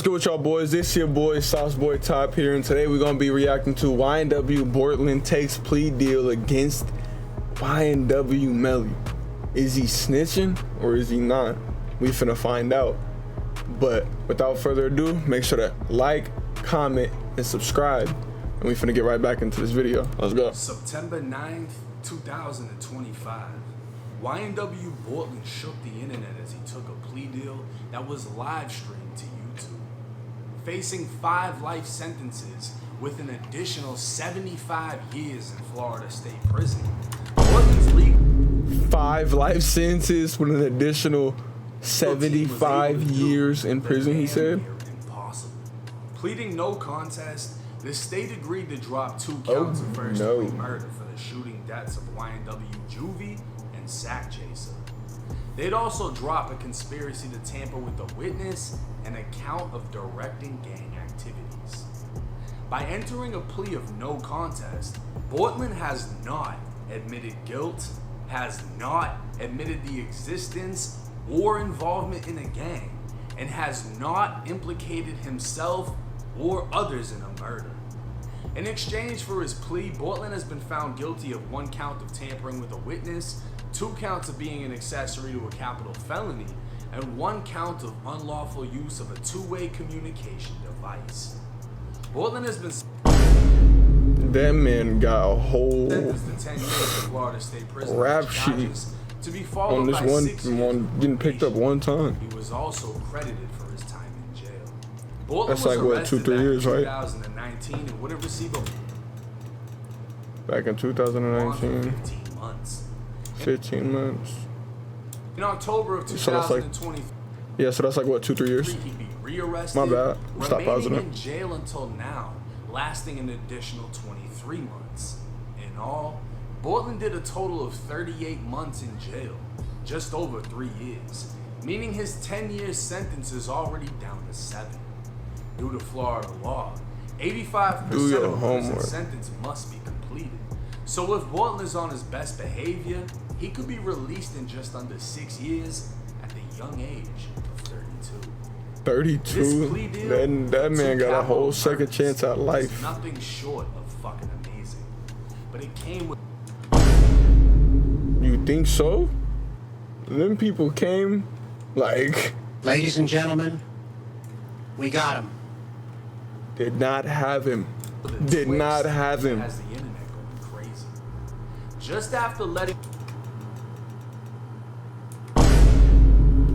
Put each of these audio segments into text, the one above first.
good with y'all boys? This your boy Sauce Boy Top here, and today we're gonna be reacting to YNW Bortlen takes plea deal against YNW Melly. Is he snitching or is he not? We finna find out. But without further ado, make sure to like, comment, and subscribe. And we finna get right back into this video. Let's go. September 9th, 2025. YNW Bortlen shook the internet as he took a plea deal that was live streamed to YouTube. Facing 5 life sentences with an additional 75 years in Florida State Prison, Bortlen's legal 5 life sentences with an additional 75 years in prison, he said. Impossible. Pleading no contest, the state agreed to drop 2 counts of first-degree murder for the shooting deaths of YNW Juvie and Sack Chaser. They'd also drop a conspiracy to tamper with a witness and a count of directing gang activities. By entering a plea of no contest, Bortlen has not admitted guilt, has not admitted the existence or involvement in a gang, and has not implicated himself or others in a murder. In exchange for his plea, Bortlen has been found guilty of 1 count of tampering with a witness, 2 counts of being an accessory to a capital felony, and 1 count of unlawful use of a 2-way communication device. Bortlen has been that man got a whole sentenced to 10 years in Florida State Prison rap sheet to be followed on this by 6 years one getting picked up 1 time. He was also credited for his time in jail. Bortlen That's was like what, arrested 2-3 years, right? 2019 and wouldn't receive a back in 2019. 15 months. 15 months. In October of 2020, yeah, so that's like what, 2-3 years? he'd be rearrested. My bad. Stop pausing remaining it. in jail until now, lasting an additional 23 months. In all, Bortlen did a total of 38 months in jail, just over 3 years, meaning his 10-year sentence is already down to 7. Due to Florida law, 85% of a person's sentence must be completed. So if Bortlen is on his best behavior, he could be released in just under 6 years at the young age of 32. 32? That man got a whole second chance at life. Nothing short of fucking amazing. But it came with... You think so? Them people came like... Ladies and gentlemen, we got him. Did not have him. Did not have him. Has the internet going crazy. Just after letting...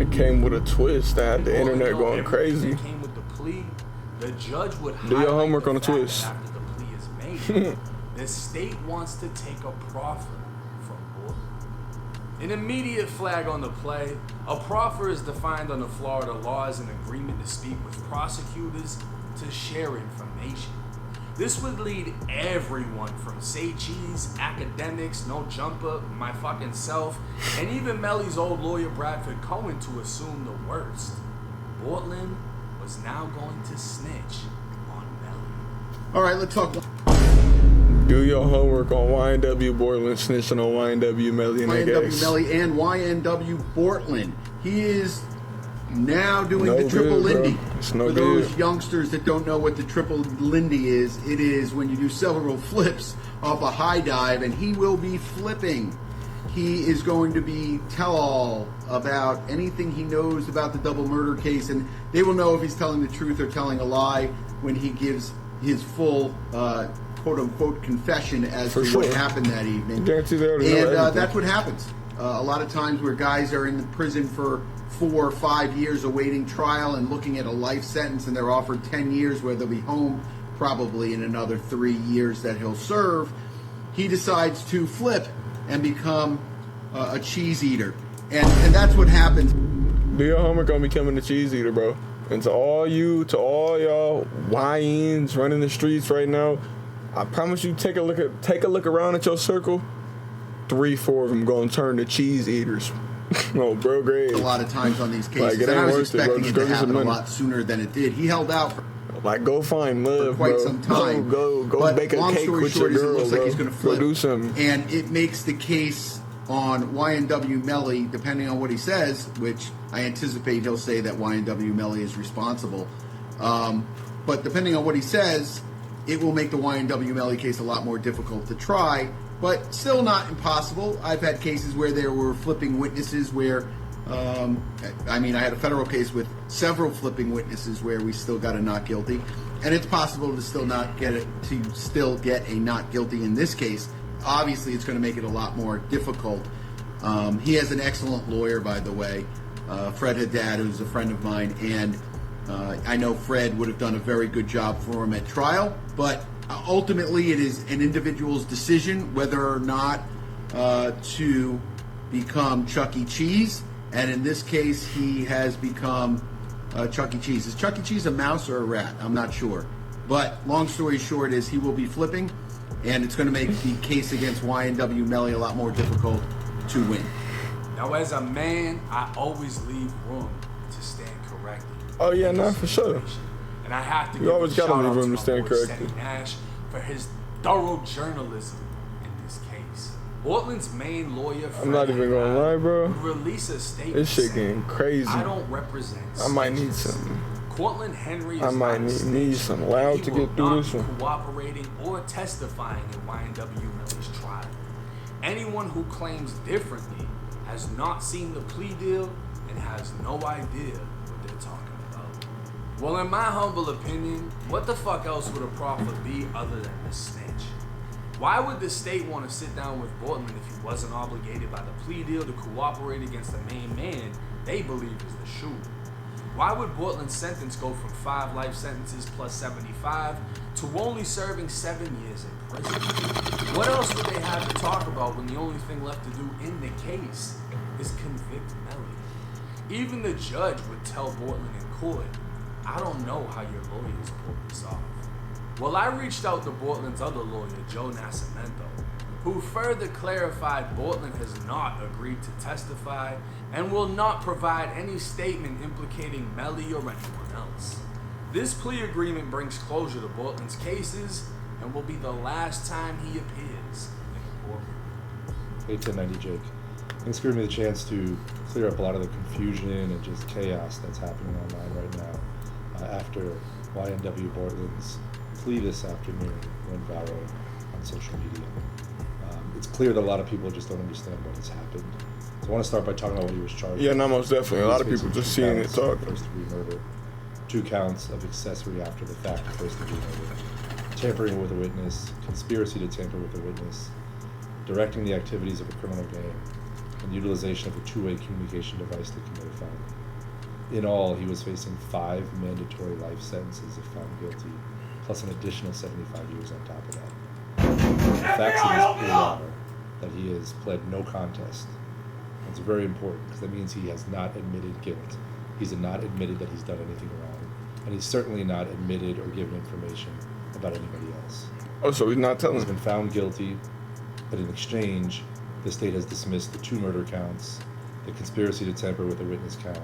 It came with a twist that had the internet going crazy. It came with the plea. The judge would do your homework on the twist. After the plea is made, the state wants to take a proffer from Bortlen. An immediate flag on the play. A proffer is defined under Florida law as an agreement to speak with prosecutors to share information. This would lead everyone from Say Cheese, academics, No Jumper, my fucking self, and even Melly's old lawyer Bradford Cohen to assume the worst. Bortlen was now going to snitch on Melly. All right, let's talk. Do your homework on YNW Bortlen snitching on YNW Melly and YNW Melly and YNW Bortlen. He is now doing the triple Lindy. For those youngsters that don't know what the triple Lindy is, it is when you do several flips off a high dive, and he will be flipping. He is going to be tell-all about anything he knows about the double murder case, and they will know if he's telling the truth or telling a lie when he gives his full quote-unquote confession as to what happened that evening. And that's what happens. A lot of times where guys are in the prison for 4 or 5 years awaiting trial and looking at a life sentence, and they're offered 10 years where they'll be home probably in another 3 years that he'll serve, he decides to flip and become a cheese eater. And that's what happens. Do your homework on becoming a cheese eater, bro. And to all y'all YNs running the streets right now, I promise you, take a look around at your circle. 3-4 of them gonna turn to cheese eaters. Oh, bro, great. A lot of times on these cases, and I was expecting it to happen a lot sooner than it did. He held out for go find love, for quite some time. Go bake a cake with your girl, it looks like he's gonna flip. Go do something. And it makes the case on YNW Melly, depending on what he says, which I anticipate he'll say that YNW Melly is responsible. But depending on what he says, it will make the YNW Melly case a lot more difficult to try, but still not impossible. I've had cases where there were flipping witnesses where, I had a federal case with several flipping witnesses where we still got a not guilty, and it's possible to still get a not guilty in this case. Obviously, it's going to make it a lot more difficult. He has an excellent lawyer, by the way, Fred Haddad, who's a friend of mine, and I know Fred would have done a very good job for him at trial, but ultimately it is an individual's decision whether or not to become Chuck E. Cheese, and in this case he has become Chuck E. Cheese. Is Chuck E. Cheese a mouse or a rat? I'm not sure. But long story short is he will be flipping, and it's going to make the case against YNW Melly a lot more difficult to win. Now, as a man, I always leave room to stand corrected. Oh yeah, no, for sure. And I have to you give always a gotta shout leave out room to stand my boy corrected. Seti Nash for his thorough journalism in this case. Bortlen's main lawyer, I'm not even gonna lie, bro. release a statement. This shit saying, getting crazy. I don't represent. I might need snitches. some. Cortland Henry is I might not a need snitch. some loud He to will get through not this be one. cooperating or testifying in YNW Melly's trial. Anyone who claims differently has not seen the plea deal and has no idea what they're talking about. Well, in my humble opinion, what the fuck else would a proffer be other than a snitch? Why would the state want to sit down with Bortlen if he wasn't obligated by the plea deal to cooperate against the main man they believe is the shooter? Why would Bortlen's sentence go from 5 life sentences plus 75 to only serving 7 years in prison? What else would they have to talk about when the only thing left to do in the case is convict Melly? Even the judge would tell Bortlen in court, I don't know how your lawyers pulled this off. Well, I reached out to Bortlen's other lawyer, Joe Nascimento, who further clarified Bortlen has not agreed to testify and will not provide any statement implicating Melly or anyone else. This plea agreement brings closure to Bortlen's cases and will be the last time he appears in a courtroom. Hey, 1090 Jake. Thanks for giving me the chance to clear up a lot of the confusion and just chaos that's happening online right now after YNW Bortlen's plea this afternoon went viral on social media. It's clear that a lot of people just don't understand what has happened. So I want to start by talking about what he was charged with. Yeah, no, most definitely. A lot of people just seeing it talk. First-degree murder, 2 counts of accessory after the fact of first-degree murder, tampering with a witness, conspiracy to tamper with a witness, directing the activities of a criminal gang, and utilization of a two-way communication device to commit a felony. In all, he was facing 5 mandatory life sentences if found guilty, plus an additional 75 years on top of that. The facts of this plea are that he has pled no contest. It's very important because that means he has not admitted guilt. He's not admitted that he's done anything wrong, and he's certainly not admitted or given information about anybody else. Oh, so he's not telling. He's been found guilty, but in exchange, the state has dismissed the 2 murder counts, the conspiracy to tamper with a witness count,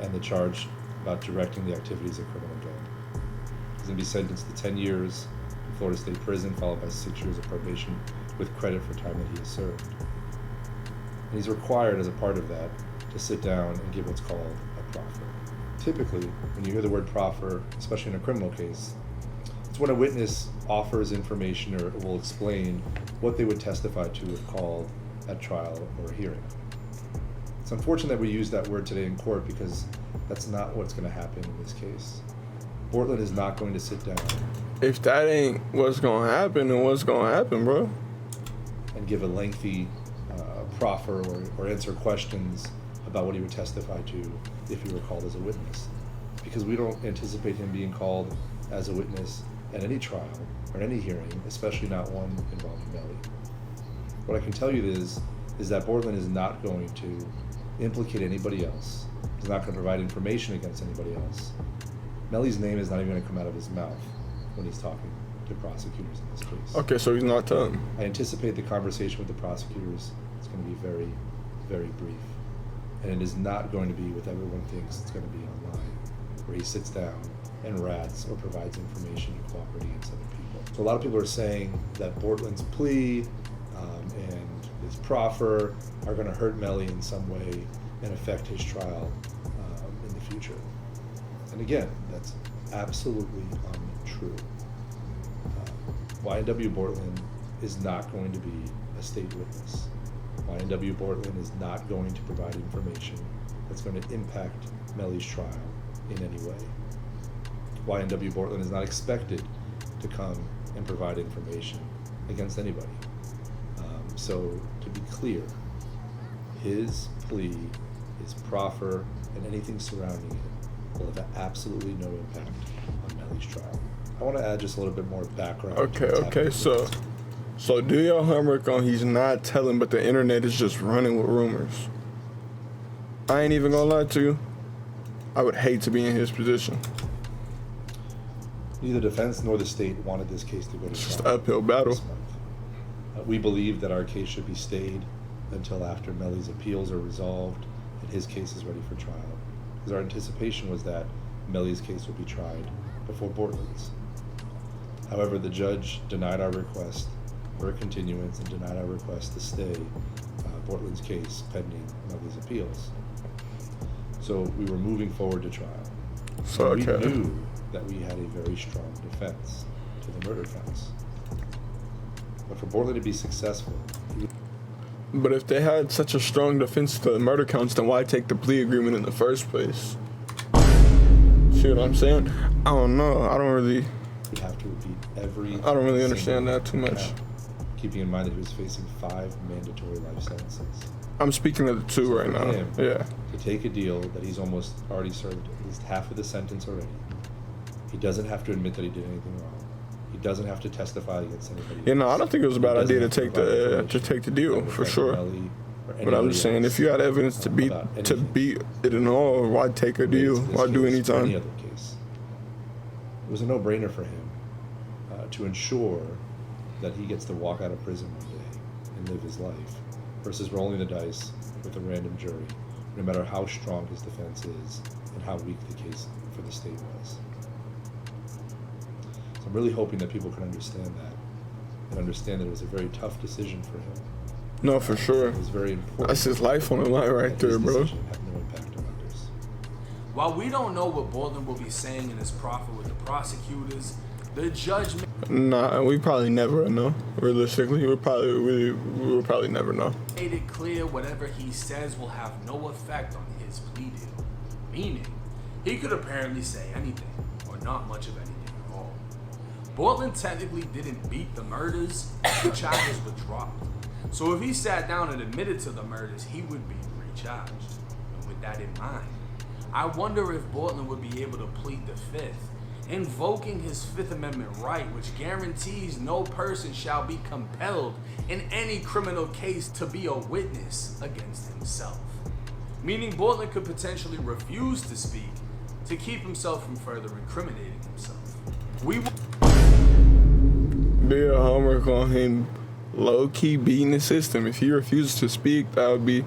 and the charge about directing the activities of a criminal gang. He's going to be sentenced to 10 years in Florida State Prison, followed by 6 years of probation with credit for time that he has served. And he's required, as a part of that, to sit down and give what's called a proffer. Typically, when you hear the word proffer, especially in a criminal case, it's when a witness offers information or will explain what they would testify to if called at trial or hearing. It's unfortunate that we use that word today in court because that's not what's going to happen in this case. Bortlen is not going to sit down. If that ain't what's gonna happen, then what's gonna happen, bro? And give a lengthy proffer or answer questions about what he would testify to if he were called as a witness. Because we don't anticipate him being called as a witness at any trial or any hearing, especially not one involving Melly. What I can tell you is that Bortlen is not going to implicate anybody else. He's not going to provide information against anybody else. Melly's name is not even going to come out of his mouth when he's talking to prosecutors in this case. Okay, so he's not telling. I anticipate the conversation with the prosecutors is going to be very, very brief. And it is not going to be what everyone thinks it's going to be online, where he sits down and rats or provides information to cooperating against other people. So a lot of people are saying that Bortlen's plea and his proffer are going to hurt Melly in some way and affect his trial in the future. And again, that's absolutely untrue. YNW Bortlen is not going to be a state witness. YNW Bortlen is not going to provide information that's going to impact Melly's trial in any way. YNW Bortlen is not expected to come and provide information against anybody. So to be clear, his plea, his proffer, and anything surrounding it will have absolutely no impact on Melly's trial. I want to add just a little bit more background. Okay, so do your homework on he's not telling, but the internet is just running with rumors. I ain't even gonna lie to you. I would hate to be in his position. Neither defense nor the state wanted this case to go to trial. It's just an uphill battle. This month. We believe that our case should be stayed until after Melly's appeals are resolved and his case is ready for trial. Because our anticipation was that Melly's case would be tried before Bortlen's. However, the judge denied our request for a continuance and denied our request to stay Bortlen's case pending Melly's appeals. So we were moving forward to trial. So we knew that we had a very strong defense to the murder counts. But for Bortlen to be successful... But if they had such a strong defense to the murder counts, then why take the plea agreement in the first place? See what I'm saying? I don't know. I don't really understand that too much. Keeping in mind that he was facing 5 mandatory life sentences. I'm speaking of the 2 right now. Yeah. To take a deal that he's almost already served at least half of the sentence already. He doesn't have to admit that he did anything wrong. He doesn't have to testify against anybody. Yeah, no, I don't think it was a bad idea to take the deal for sure. But I'm just saying, if you had evidence to beat it and all, why take a deal? Why do any time? Any other case. It was a no-brainer for him to ensure that he gets to walk out of prison one day and live his life, versus rolling the dice with a random jury, no matter how strong his defense is and how weak the case for the state was. So I'm really hoping that people can understand that and understand that it was a very tough decision for him. No, for sure. It was very important. That's his life on the line right there, bro. Had no impact on others. While we don't know what Bortlen will be saying in his proffer with the prosecutors, the judge... Nah, we probably never know. Realistically, we will probably never know. Made it clear whatever he says will have no effect on his plea deal. Meaning, he could apparently say anything, or not much of anything at all. Bortlen technically didn't beat the murders, the charges were dropped. So if he sat down and admitted to the murders, he would be recharged. And with that in mind, I wonder if Bortlen would be able to plead the Fifth, invoking his Fifth Amendment right, which guarantees no person shall be compelled in any criminal case to be a witness against himself. Meaning Bortlen could potentially refuse to speak to keep himself from further incriminating himself. We will do your homework on him low-key beating the system. If he refuses to speak, that would be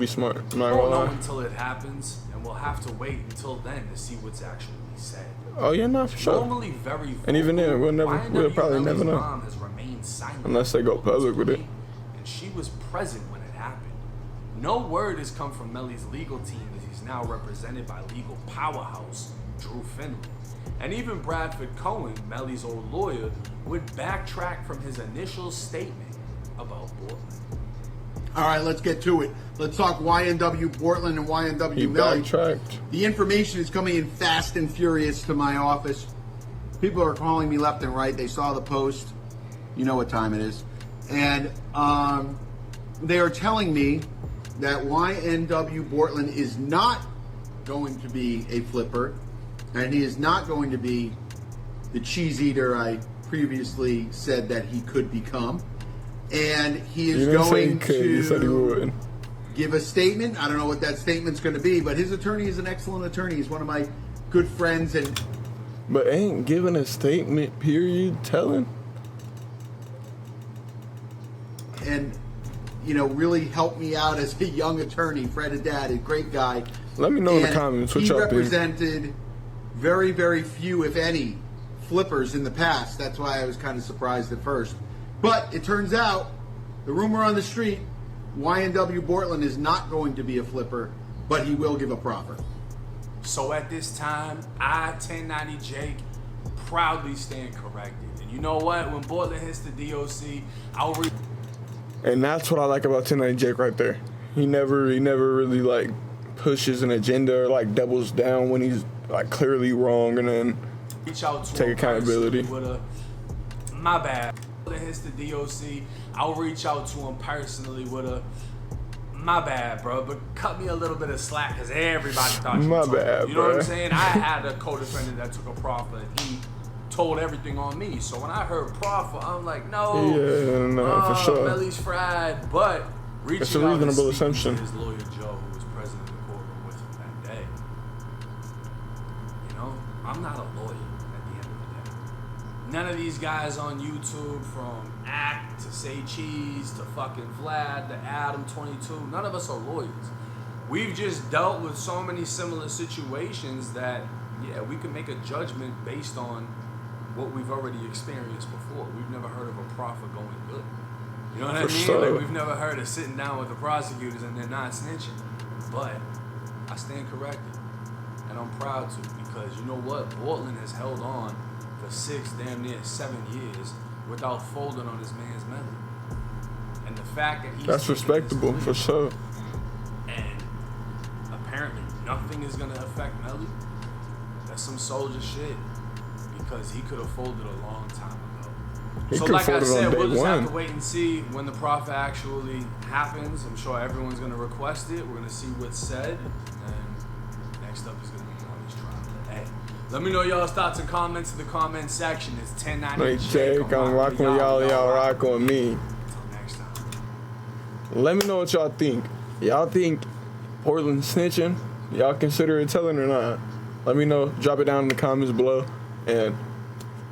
smart. I'm not gonna won't know lie. until it happens, and we'll have to wait until then to see what's actually said. Oh yeah, no, for sure. Normally very vocal, And even then, we'll probably never know. mom has remained silent Unless they go public with it. and she was present when it happened. No word has come from Melly's legal team, as he's now represented by legal powerhouse Drew Finley. And even Bradford Cohen, Melly's old lawyer, would backtrack from his initial statement about Bortlen. All right, let's get to it. Let's talk YNW Bortlen and YNW He Melly. backtracked. The information is coming in fast and furious to my office. People are calling me left and right. They saw the post. You know what time it is. And they are telling me that YNW Bortlen is not going to be a flipper, and he is not going to be the cheese eater I previously said that he could become. And he is going to give a statement. I don't know what that statement's going to be, but his attorney is an excellent attorney. He's one of my good friends. But ain't giving a statement, period, telling? And, you know, really helped me out as a young attorney. Fred Haddad, a great guy. Let me know in the comments what y'all think. He represented very, very few, if any, flippers in the past. That's why I was kind of surprised at first. But it turns out, the rumor on the street, YNW Bortlen is not going to be a flipper, but he will give a proffer. So at this time, I, 1090 Jake, proudly stand corrected. And you know what? When Bortlen hits the DOC, I'll And that's what I like about 1090 Jake right there. He never really like pushes an agenda or like doubles down when he's like clearly wrong, and then reach out to take accountability. With a, my bad. When hits the DOC, I'll reach out to him personally with a, my bad, bro, but cut me a little bit of slack because everybody thought you my told bad, me. You know bro. what I'm saying? I had a co-defendant that took a proffer and he told everything on me. So when I heard proffer, I'm like, no, for sure. Melly's fried. But reaching it's a out reasonable and speaking assumption. to his lawyer Joe, who was present in the courtroom with him that day. You know, I'm not a lawyer at the end of the day. None of these guys on YouTube, from Act to Say Cheese to fucking Vlad to Adam 22, none of us are lawyers. We've just dealt with so many similar situations that, yeah, we can make a judgment based on what we've already experienced before. We've never heard of a proffer going good. You know what I mean? Sure. Like, we've never heard of sitting down with the prosecutors and they're not snitching. But I stand corrected. And I'm proud to, because you know what? Bortlen has held on for 6, damn near 7 years without folding on his man's Melly. And the fact that he's That's respectable, for sure. And apparently nothing is gonna affect Melly. That's some soldier shit. Because he could have folded a long time ago. He So could've like I folded on said, day we'll just have one. to wait and see when the proffer actually happens. I'm sure everyone's gonna request it. We're gonna see what's said. And next up is gonna be Melly's trial. Hey, let me know y'all's thoughts and comments in the comment section. It's 1090 Like Jake, I'm rocking with y'all rocking with me. Until next time. Let me know what y'all think. Y'all think Bortlen snitching? Y'all consider it telling or not? Let me know. Drop it down in the comments below. And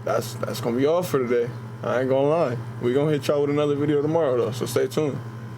that's gonna be all for today. I ain't gonna lie. We gonna hit y'all with another video tomorrow though, so stay tuned.